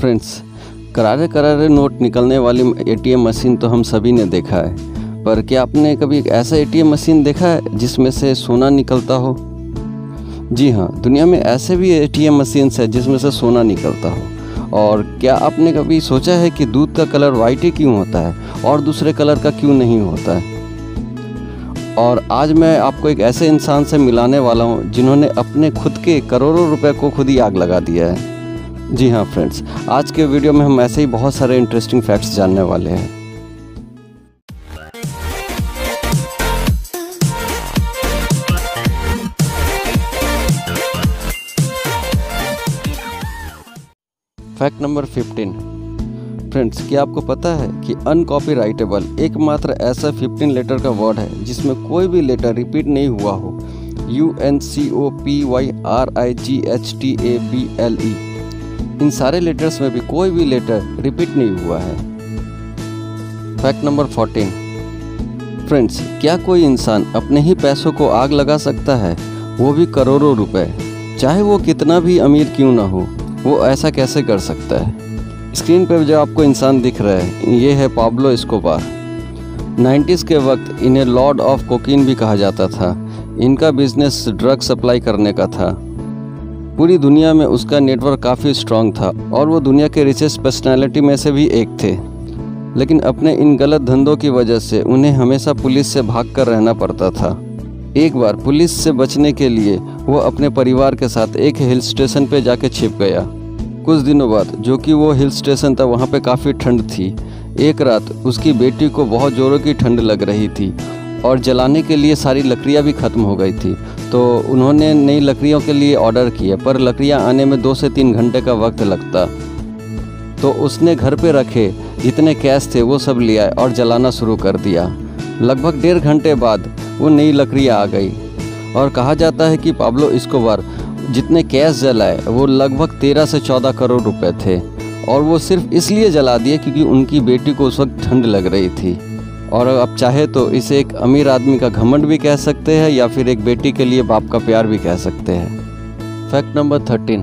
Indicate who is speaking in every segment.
Speaker 1: Friends, करारे करारे note निकलने वाली एटीएम मशीन तो हम सभी ने देखा है, पर क्या आपने कभी एक ऐसा एटीएम मशीन देखा है जिसमें से सोना निकलता हो? जी हाँ, दुनिया में ऐसे भी एटीएम मशीन्स है जिसमें से सोना निकलता हो। और क्या आपने कभी सोचा है कि दूध का कलर वाइट ही क्यों होता है और दूसरे कलर का क्यों नहीं होता है? और आज मैं आपको एक ऐसे इंसान से मिलाने वाला हूँ जिन्होंने अपने खुद के करोड़ों रुपए को खुद ही आग लगा दिया है। जी हाँ फ्रेंड्स, आज के वीडियो में हम ऐसे ही बहुत सारे इंटरेस्टिंग फैक्ट्स जानने वाले हैं। Fact number 15। फ्रेंड्स, क्या आपको पता है कि अनकॉपीराइटेबल एकमात्र ऐसा 15 लेटर का वर्ड है जिसमें कोई भी लेटर रिपीट नहीं हुआ हो? UNCOPYRIGHTABLE। इन सारे लेटर्स में भी कोई भी लेटर रिपीट नहीं हुआ है। Fact number 14। फ्रेंड्स, क्या कोई इंसान अपने ही पैसों को आग लगा सकता है, वो भी करोड़ों रुपए? चाहे वो कितना भी अमीर क्यों ना हो, वो ऐसा कैसे कर सकता है? स्क्रीन पर जो आपको इंसान दिख रहा है, ये है पाब्लो एस्कोबार। 90s के वक्त इन्हें लॉर्ड ऑफ कोकीन भी कहा जाता था। इनका बिजनेस ड्रग सप्लाई करने का था। पूरी दुनिया में उसका नेटवर्क काफ़ी स्ट्रांग था और वो दुनिया के रिचेस्ट पर्सनैलिटी में से भी एक थे। लेकिन अपने इन गलत धंधों की वजह से उन्हें हमेशा पुलिस से भागकर रहना पड़ता था। एक बार पुलिस से बचने के लिए वो अपने परिवार के साथ एक हिल स्टेशन पे जाके छिप गया। कुछ दिनों बाद, जो कि वो हिल स्टेशन था, वहाँ पे काफ़ी ठंड थी। एक रात उसकी बेटी को बहुत ज़ोरों की ठंड लग रही थी और जलाने के लिए सारी लकड़ियाँ भी ख़त्म हो गई थी। तो उन्होंने नई लकड़ियों के लिए ऑर्डर किया, पर लकड़ियाँ आने में 2 से 3 घंटे का वक्त लगता। तो उसने घर पे रखे जितने कैश थे वो सब ले आए और जलाना शुरू कर दिया। लगभग 1.5 घंटे बाद वो नई लकड़ियाँ आ गई और कहा जाता है कि पाब्लो एस्कोबार जितने कैश जलाए वो लगभग 13 से 14 करोड़ रुपए थे। और वो सिर्फ इसलिए जला दिए क्योंकि उनकी बेटी को उस वक्त ठंड लग रही थी। और अब चाहे तो इसे एक अमीर आदमी का घमंड भी कह सकते हैं या फिर एक बेटी के लिए बाप का प्यार भी कह सकते हैं। Fact number 13।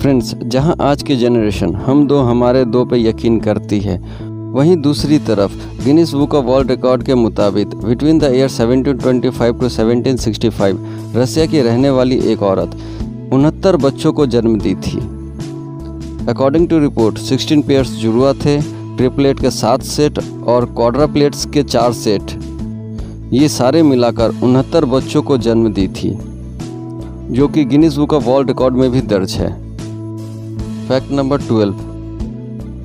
Speaker 1: फ्रेंड्स, जहां आज की जनरेशन हम दो हमारे दो पे यकीन करती है, वहीं दूसरी तरफ Guinness book of world record के मुताबिक बिटवीन द ईयर 1725 टू 1765 रसिया की रहने वाली एक औरत 69 बच्चों को जन्म दी थी। अकॉर्डिंग टू रिपोर्ट 16 पेयर्स जुड़वा थे, ट्रिपलेट के 7 सेट और क्वाड्राप्लेट्स के 4 सेट। ये सारे मिलाकर 69 बच्चों को जन्म दी थी, जो कि Guinness book of world record में भी दर्ज है। Fact number 12।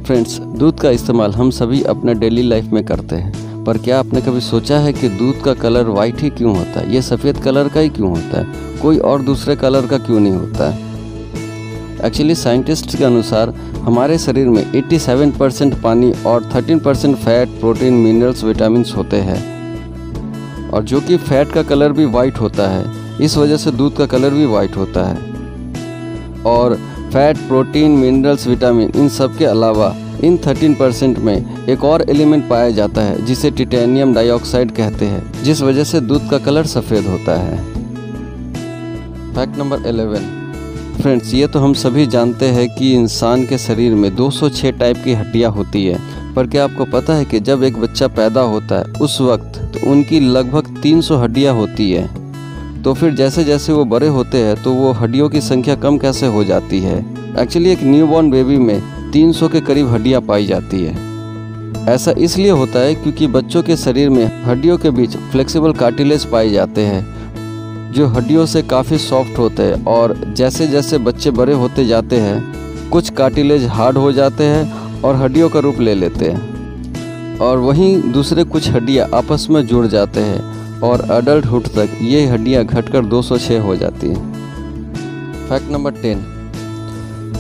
Speaker 1: फ्रेंड्स, दूध का इस्तेमाल हम सभी अपने डेली लाइफ में करते हैं, पर क्या आपने कभी सोचा है कि दूध का कलर वाइट ही क्यों होता है? ये सफ़ेद कलर का ही क्यों होता है? कोई और दूसरे कलर का क्यों नहीं होता है? एक्चुअली साइंटिस्ट के अनुसार हमारे शरीर में 87% पानी और 13% फैट, प्रोटीन, मिनरल्स, विटामिन्स होते हैं, और जो कि फैट का कलर भी वाइट होता है। इस वजह से दूध का कलर भी वाइट होता है। और फैट, प्रोटीन, मिनरल्स, विटामिन, इन सब के अलावा इन 13% में एक और एलिमेंट पाया जाता है जिसे टाइटेनियम डाइऑक्साइड कहते हैं, जिस वजह से दूध का कलर सफ़ेद होता है। Fact number 11। फ्रेंड्स, ये तो हम सभी जानते हैं कि इंसान के शरीर में 206 टाइप की हड्डियाँ होती है, पर क्या आपको पता है कि जब एक बच्चा पैदा होता है उस वक्त तो उनकी लगभग 300 हड्डियाँ होती है। तो फिर जैसे जैसे वो बड़े होते हैं तो वो हड्डियों की संख्या कम कैसे हो जाती है? एक्चुअली एक न्यूबॉर्न बेबी में 300 के करीब हड्डियाँ पाई जाती है। ऐसा इसलिए होता है क्योंकि बच्चों के शरीर में हड्डियों के बीच फ्लेक्सिबल कार्टिलेज पाए जाते हैं, जो हड्डियों से काफ़ी सॉफ्ट होते हैं। और जैसे जैसे बच्चे बड़े होते जाते हैं, कुछ कार्टिलेज हार्ड हो जाते हैं और हड्डियों का रूप ले लेते हैं, और वहीं दूसरे कुछ हड्डियाँ आपस में जुड़ जाते हैं और अडल्टहुड तक ये हड्डियाँ घटकर 206 हो जाती हैं। Fact number 10।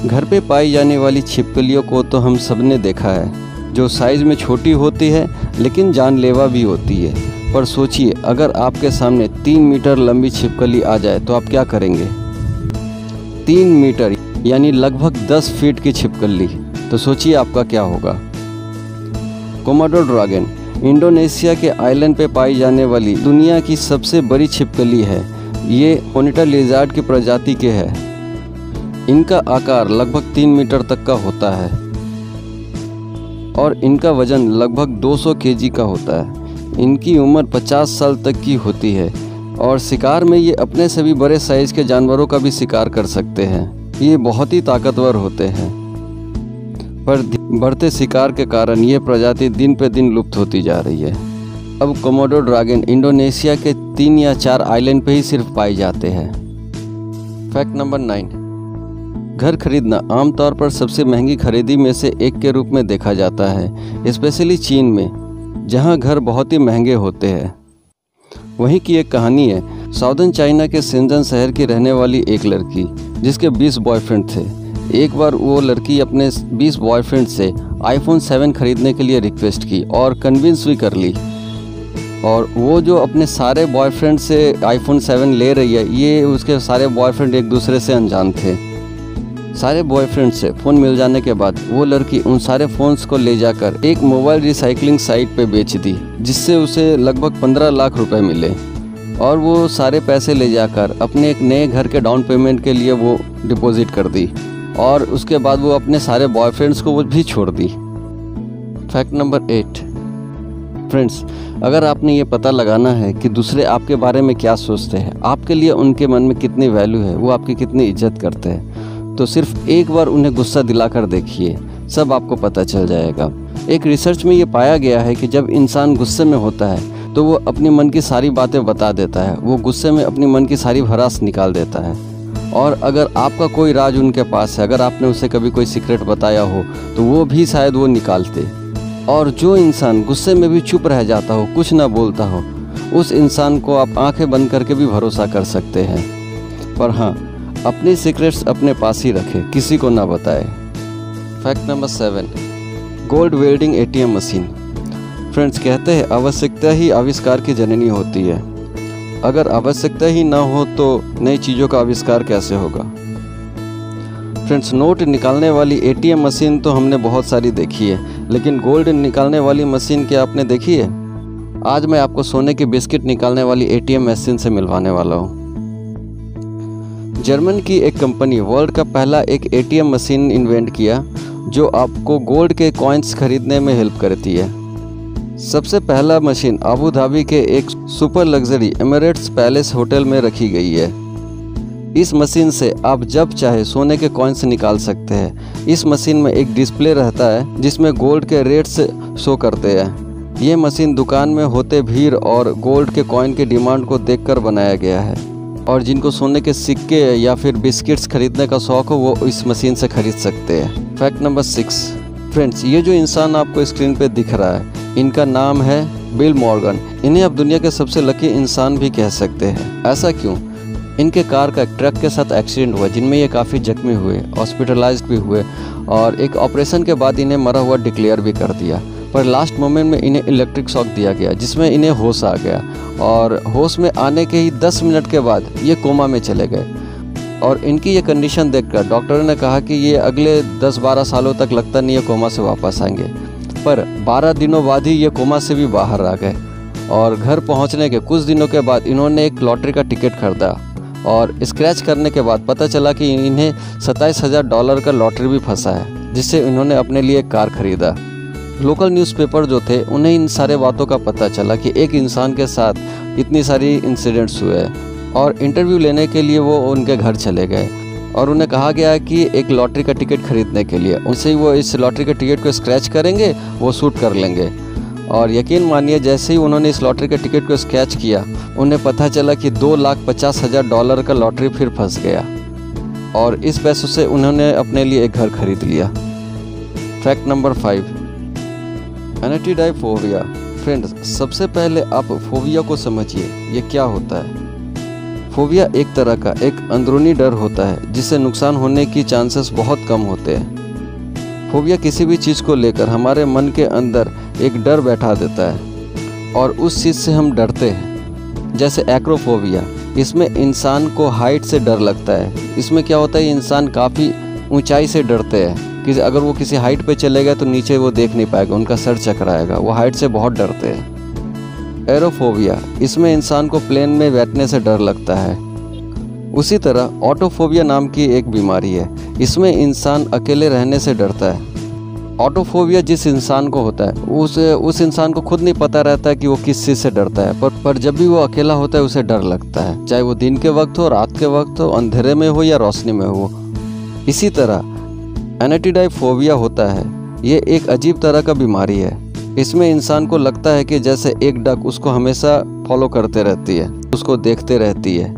Speaker 1: घर पे पाई जाने वाली छिपकलियों को तो हम सब ने देखा है, जो साइज़ में छोटी होती है लेकिन जानलेवा भी होती है। पर सोचिए, अगर आपके सामने 3 मीटर लंबी छिपकली आ जाए तो आप क्या करेंगे? 3 मीटर यानी लगभग 10 फीट की छिपकली, तो सोचिए आपका क्या होगा। कोमोडो ड्रैगन इंडोनेशिया के आइलैंड पे पाई जाने वाली दुनिया की सबसे बड़ी छिपकली है। ये मोनिटर लिजार्ड की प्रजाति के है। इनका आकार लगभग 3 मीटर तक का होता है और इनका वजन लगभग 200 केजी का होता है। इनकी उम्र 50 साल तक की होती है और शिकार में ये अपने से भी बड़े साइज के जानवरों का भी शिकार कर सकते हैं। ये बहुत ही ताकतवर होते हैं, पर बढ़ते शिकार के कारण ये प्रजाति दिन पे दिन लुप्त होती जा रही है। अब कोमोडो ड्रैगन इंडोनेशिया के 3 या 4 आइलैंड पे ही सिर्फ पाए जाते हैं। फैक्ट नंबर 9, घर खरीदना आमतौर पर सबसे महंगी खरीदी में से एक के रूप में देखा जाता है, स्पेशली चीन में, जहां घर बहुत ही महंगे होते हैं। वहीं की एक कहानी है साउदर्न चाइना के शेंजन शहर की रहने वाली एक लड़की जिसके 20 बॉयफ्रेंड थे। एक बार वो लड़की अपने 20 बॉयफ्रेंड से आईफोन 7 खरीदने के लिए रिक्वेस्ट की और कन्विंस भी कर ली। और वो जो अपने सारे बॉयफ्रेंड से आईफोन 7 ले रही है, ये उसके सारे बॉयफ्रेंड एक दूसरे से अनजान थे। सारे बॉयफ्रेंड से फ़ोन मिल जाने के बाद वो लड़की उन सारे फ़ोन्स को ले जाकर एक मोबाइल रिसाइकलिंग साइट पे बेच दी, जिससे उसे लगभग 15 लाख रुपए मिले। और वो सारे पैसे ले जाकर अपने एक नए घर के डाउन पेमेंट के लिए वो डिपॉजिट कर दी और उसके बाद वो अपने सारे बॉयफ्रेंड्स को वो भी छोड़ दी। फैक्ट नंबर 8, फ्रेंड्स, अगर आपने ये पता लगाना है कि दूसरे आपके बारे में क्या सोचते हैं, आपके लिए उनके मन में कितनी वैल्यू है, वो आपकी कितनी इज्जत करते हैं, तो सिर्फ एक बार उन्हें गुस्सा दिलाकर देखिए, सब आपको पता चल जाएगा। एक रिसर्च में ये पाया गया है कि जब इंसान गुस्से में होता है तो वो अपनी मन की सारी बातें बता देता है, वो गुस्से में अपनी मन की सारी भड़ास निकाल देता है। और अगर आपका कोई राज उनके पास है, अगर आपने उसे कभी कोई सीक्रेट बताया हो, तो वो भी शायद वो निकालते। और जो इंसान गुस्से में भी चुप रह जाता हो, कुछ ना बोलता हो, उस इंसान को आप आंखें बंद करके भी भरोसा कर सकते हैं। पर हाँ, अपनी सीक्रेट्स अपने पास ही रखें, किसी को ना बताएं। Fact number 7, gold welding ATM machine. Friends, कहते हैं आवश्यकता ही आविष्कार की जननी होती है। अगर आवश्यकता ही ना हो तो नई चीज़ों का आविष्कार कैसे होगा। फ्रेंड्स, नोट निकालने वाली ATM मशीन तो हमने बहुत सारी देखी है, लेकिन गोल्ड निकालने वाली मशीन क्या आपने देखी है? आज मैं आपको सोने की बिस्किट निकालने वाली ATM मशीन से मिलवाने वाला हूँ। जर्मन की एक कंपनी वर्ल्ड का पहला एक ATM मशीन इन्वेंट किया जो आपको गोल्ड के कॉइन्स खरीदने में हेल्प करती है। सबसे पहला मशीन अबू धाबी के एक super luxury Emirates palace hotel में रखी गई है। इस मशीन से आप जब चाहे सोने के कॉइन्स निकाल सकते हैं। इस मशीन में एक डिस्प्ले रहता है जिसमें गोल्ड के रेट्स शो करते हैं। ये मशीन दुकान में होते भीड़ और गोल्ड के कॉइन के डिमांड को देखकर बनाया गया है, और जिनको सोने के सिक्के या फिर बिस्किट्स खरीदने का शौक हो वो इस मशीन से खरीद सकते हैं। फैक्ट नंबर 6, फ्रेंड्स, ये जो इंसान आपको स्क्रीन पे दिख रहा है, इनका नाम है बिल मॉर्गन। इन्हें आप दुनिया के सबसे लकी इंसान भी कह सकते हैं। ऐसा क्यों? इनके कार का ट्रक के साथ एक्सीडेंट हुआ जिनमें ये काफ़ी जख्मी हुए, हॉस्पिटलाइज्ड भी हुए, और एक ऑपरेशन के बाद इन्हें मरा हुआ डिक्लेयर भी कर दिया। पर लास्ट मोमेंट में इन्हें इलेक्ट्रिक शॉक दिया गया जिसमें इन्हें होश आ गया, और होश में आने के ही 10 मिनट के बाद ये कोमा में चले गए। और इनकी ये कंडीशन देखकर डॉक्टर ने कहा कि ये अगले 10-12 सालों तक लगता नहीं है कोमा से वापस आएंगे। पर 12 दिनों बाद ही ये कोमा से भी बाहर आ गए, और घर पहुंचने के कुछ दिनों के बाद इन्होंने एक लॉटरी का टिकट खरीदा, और स्क्रैच करने के बाद पता चला कि इन्हें $27,000 का लॉटरी भी फंसा है, जिससे इन्होंने अपने लिए एक कार खरीदा। लोकल न्यूज़पेपर जो थे उन्हें इन सारे बातों का पता चला कि एक इंसान के साथ इतनी सारी इंसिडेंट्स हुए, और इंटरव्यू लेने के लिए वो उनके घर चले गए और उन्हें कहा गया कि एक लॉटरी का टिकट खरीदने के लिए उनसे ही वो इस लॉटरी के टिकट को स्क्रैच करेंगे, वो शूट कर लेंगे। और यकीन मानिए, जैसे ही उन्होंने इस लॉटरी के टिकट को स्क्रैच किया, उन्हें पता चला कि $2,50,000 का लॉटरी फिर फंस गया, और इस पैसों से उन्होंने अपने लिए एक घर खरीद लिया। Fact number 5, एनेटिडाइफोबिया। फ्रेंड्स, सबसे पहले आप फोबिया को समझिए, ये क्या होता है। फोबिया एक तरह का एक अंदरूनी डर होता है जिससे नुकसान होने की चांसेस बहुत कम होते हैं। फोबिया किसी भी चीज़ को लेकर हमारे मन के अंदर एक डर बैठा देता है और उस चीज़ से हम डरते हैं। जैसे एक्रोफोबिया, इसमें इंसान को हाइट से डर लगता है। इसमें क्या होता है, इंसान काफ़ी ऊंचाई से डरते हैं कि अगर वो किसी हाइट पे चले गए तो नीचे वो देख नहीं पाएगा, उनका सर चकराएगा, वो हाइट से बहुत डरते हैं। एरोफोबिया, इसमें इंसान को प्लेन में बैठने से डर लगता है। उसी तरह ऑटोफोबिया नाम की एक बीमारी है। इसमें इंसान अकेले रहने से डरता है। ऑटोफोबिया जिस इंसान को होता है उस इंसान को खुद नहीं पता रहता है कि वो किस चीज़ से डरता है, पर जब भी वो अकेला होता है उसे डर लगता है, चाहे वो दिन के वक्त हो, रात के वक्त हो, अंधेरे में हो या रोशनी में हो। इसी तरह एनेटिडाइफोबिया होता है। ये एक अजीब तरह का बीमारी है। इसमें इंसान को लगता है कि जैसे एक डक उसको हमेशा फॉलो करते रहती है, उसको देखते रहती है।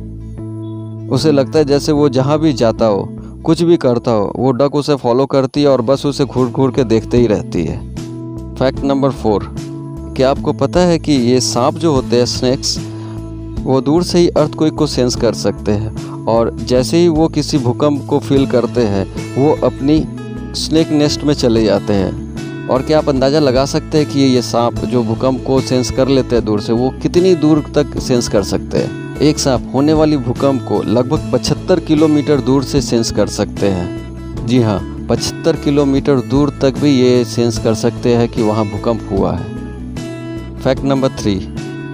Speaker 1: उसे लगता है जैसे वो जहाँ भी जाता हो, कुछ भी करता हो, वो डक उसे फॉलो करती है और बस उसे घूर घूर के देखते ही रहती है। फैक्ट नंबर 4, क्या आपको पता है कि ये सांप जो होते हैं, स्नेक्स, वो दूर से ही अर्थक्वेक को सेंस कर सकते हैं और जैसे ही वो किसी भूकंप को फील करते हैं वो अपनी स्नेक नेस्ट में चले जाते हैं। और क्या आप अंदाज़ा लगा सकते हैं कि ये सांप जो भूकंप को सेंस कर लेते हैं दूर से, वो कितनी दूर तक सेंस कर सकते हैं? एक सांप होने वाली भूकंप को लगभग 75 किलोमीटर दूर से सेंस कर सकते हैं। जी हाँ, 75 किलोमीटर दूर तक भी ये सेंस कर सकते हैं कि वहाँ भूकंप हुआ है। फैक्ट नंबर 3,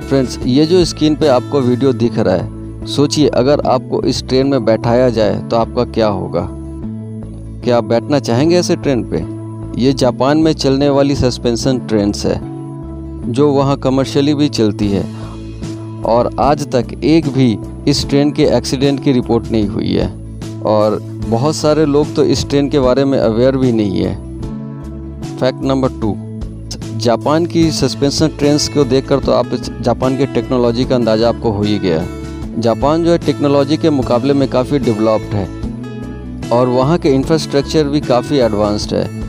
Speaker 1: फ्रेंड्स, ये जो स्क्रीन पे आपको वीडियो दिख रहा है, सोचिए अगर आपको इस ट्रेन में बैठाया जाए तो आपका क्या होगा? क्या आप बैठना चाहेंगे ऐसे ट्रेन पे? ये जापान में चलने वाली सस्पेंशन ट्रेन्स है जो वहाँ कमर्शियली भी चलती है और आज तक एक भी इस ट्रेन के एक्सीडेंट की रिपोर्ट नहीं हुई है और बहुत सारे लोग तो इस ट्रेन के बारे में अवेयर भी नहीं है। फैक्ट नंबर 2, जापान की सस्पेंशन ट्रेन्स को देखकर तो आप जापान की टेक्नोलॉजी का अंदाज़ा आपको हो ही गया। जापान जो है टेक्नोलॉजी के मुकाबले में काफ़ी डेवलप्ड है और वहाँ के इंफ्रास्ट्रक्चर भी काफ़ी एडवांस्ड है।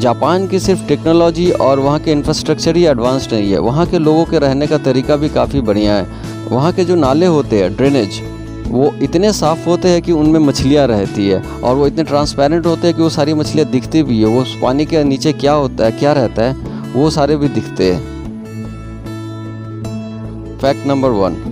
Speaker 1: जापान की सिर्फ टेक्नोलॉजी और वहाँ के इंफ्रास्ट्रक्चर ही एडवांस्ड नहीं है, वहाँ के लोगों के रहने का तरीका भी काफ़ी बढ़िया है। वहाँ के जो नाले होते हैं, ड्रेनेज, वो इतने साफ़ होते हैं कि उनमें मछलियाँ रहती है और वो इतने ट्रांसपेरेंट होते हैं कि वो सारी मछलियाँ दिखती भी है। वो पानी के नीचे क्या होता है, क्या रहता है, वो सारे भी दिखते हैं। फैक्ट नंबर 1,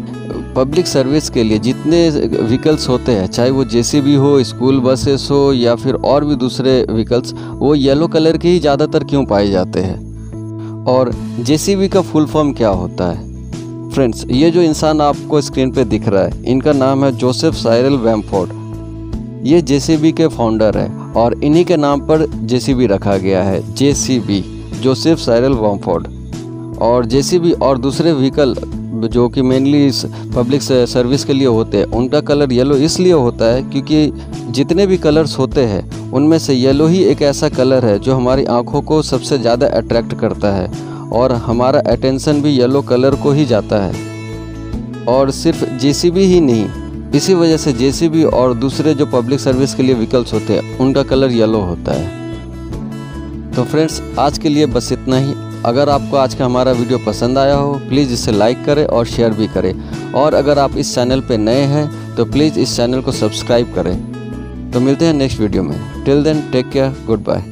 Speaker 1: पब्लिक सर्विस के लिए जितने व्हीकल्स होते हैं, चाहे वो जेसीबी हो, स्कूल बसेस हो या फिर और भी दूसरे व्हीकल्स, वो येलो कलर के ही ज़्यादातर क्यों पाए जाते हैं? और जेसीबी का फुल फॉर्म क्या होता है? फ्रेंड्स, ये जो इंसान आपको स्क्रीन पे दिख रहा है, इनका नाम है जोसेफ साइरल वैमफोर्ड। ये जेसीबी के फाउंडर है और इन्हीं के नाम पर जेसीबी रखा गया है, जेसीबी, जोसेफ साइरल वैमफोर्ड। और जेसीबी और दूसरे व्हीकल जो कि मेनली इस पब्लिक सर्विस के लिए होते हैं, उनका कलर येलो इसलिए होता है क्योंकि जितने भी कलर्स होते हैं उनमें से येलो ही एक ऐसा कलर है जो हमारी आंखों को सबसे ज़्यादा अट्रैक्ट करता है और हमारा अटेंशन भी येलो कलर को ही जाता है। और सिर्फ जेसीबी ही नहीं, इसी वजह से जेसीबी और दूसरे जो पब्लिक सर्विस के लिए व्हीकल्स होते हैं उनका कलर येलो होता है। तो फ्रेंड्स, आज के लिए बस इतना ही। अगर आपको आज का हमारा वीडियो पसंद आया हो, प्लीज़ इसे लाइक करें और शेयर भी करें। और अगर आप इस चैनल पे नए हैं तो प्लीज़ इस चैनल को सब्सक्राइब करें। तो मिलते हैं नेक्स्ट वीडियो में। Till then, take care, good bye.